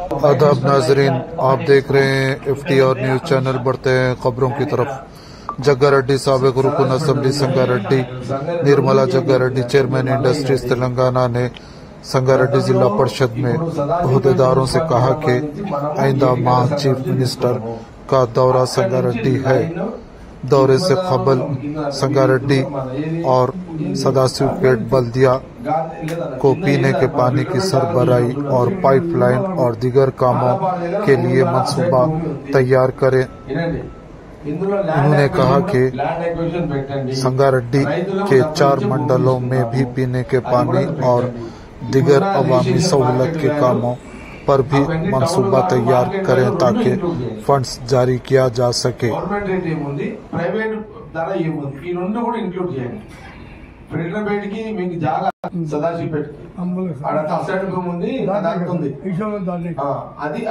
आदाब नाजरीन, आप देख रहे हैं FTR न्यूज चैनल। बढ़ते हैं खबरों की तरफ। जग्गारेड्डी साबिक रुकन assembly Sangareddy Nirmala Jaggareddy chairman industries Telangana ने संगारेड्डी जिला परिषद में अहदेदारों से कहा कि आइंदा माह चीफ मिनिस्टर का दौरा संगारेड्डी है। दौरे से खबल संगारेड्डी और सदाशिवपेट बल्दिया को पीने के पानी की सरबराही और पाइपलाइन और दीगर कामों के लिए मंसूबा तैयार करें। उन्होंने कहा कि संगारेड्डी के 4 मंडलों में भी पीने के पानी और दीगर अवामी सहूलत के कामों पर भी मंसूबा तैयार करें ताकि फंड्स जारी किया जा सके।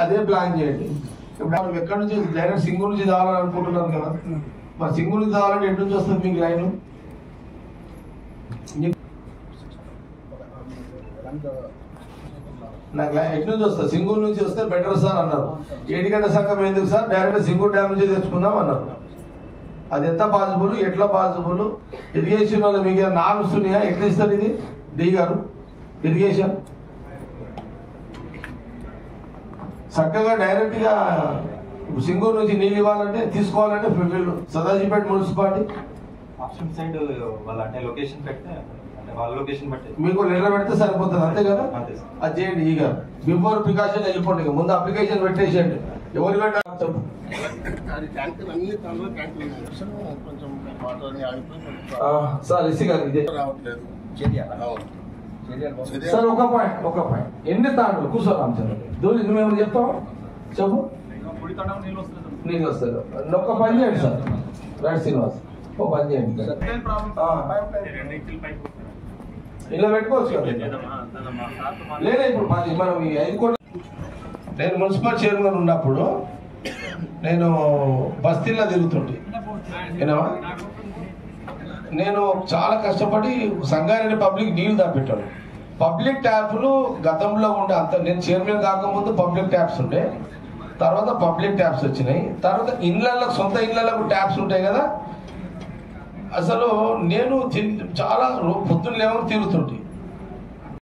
అదే ప్లాన్ చేయండి. ఇప్పుడు ఎక్కడి నుంచి డైరెక్ట్ సింగూరు నుంచి దావాలని అనుకుంటున్నారు కదా, మరి సింగూరు నుంచి దావాలంటే ఎటు నుంచి వస్తుంది మీకు లైన్? నాకు ఎటు నుంచి వస్తుంది? సింగూరు నుంచి వస్తే బెటర్ సార్ అన్నారు. 7 గంటల సంఘం ఎందుకు సార్, డైరెక్ట్ సింగూరు డ్యామ్ నుంచి తెచ్చుకుందాం అన్నారు. అది ఎంత పాసిబుల్, ఎట్లా పాసిబుల్? ఇరిగేషన్ వల్ల మీకు నార్మ్స్ ఉన్నాయా? ఎట్లా ఇస్తారు ఇది డి గారు? ఇరిగేషన్ చక్కగా డైరెక్ట్ గా సింగూరు నుంచి నీళ్ళు ఇవ్వాలంటే తీసుకోవాలంటే వీళ్ళు సదాజీపేట మున్సిపాలిటీ సైడ్ వాళ్ళ అంటే లొకేషన్ పెడితే అంటే వాళ్ళ లొకేషన్ బట్టి మీకు లెటర్ పెడితే సరిపోతుంది, అంతే కదా? అది చేయండి. ఇక బిఫోర్ ప్రికాషన్ వెళ్ళిపోండి, ఇక ముందు అప్లికేషన్ పెట్టేసేయండి. ఎవరు పెట్టాలి సార్? ఎస్సీ గారు ఇదే సార్. ఒక పాయింట్ ఎన్ని తాండ్రులు కూర్చో రామచంద్ర దూరి మేము చెప్తాం చెప్పు. నీళ్ళు వస్తారు. ఒక్క పని చేయండి సార్. రైట్ శ్రీనివాస్, ఒక పని చేయండి. ఇలా పెట్టుకోవచ్చు కదా. లేదా ఇప్పుడు మనం ఈ 5 కోట్ల నేను మున్సిపల్ చైర్మన్ ఉన్నప్పుడు నేను బస్తీల్లో తిరుగుతుంటే నేను చాలా కష్టపడి సంగారెడ్డి పబ్లిక్ నీళ్లు దాపెట్టాను. పబ్లిక్ ట్యాప్లు గతంలో ఉండే అంత నేను చైర్మన్ కాకముందు పబ్లిక్ ట్యాప్స్ ఉండే, తర్వాత పబ్లిక్ ట్యాప్స్ వచ్చినాయి, తర్వాత ఇళ్లకు సొంత ఇళ్లకు ట్యాప్స్ ఉంటాయి కదా. అసలు నేను చాలా పొద్దున్న లేవని తిరుగుతుంటే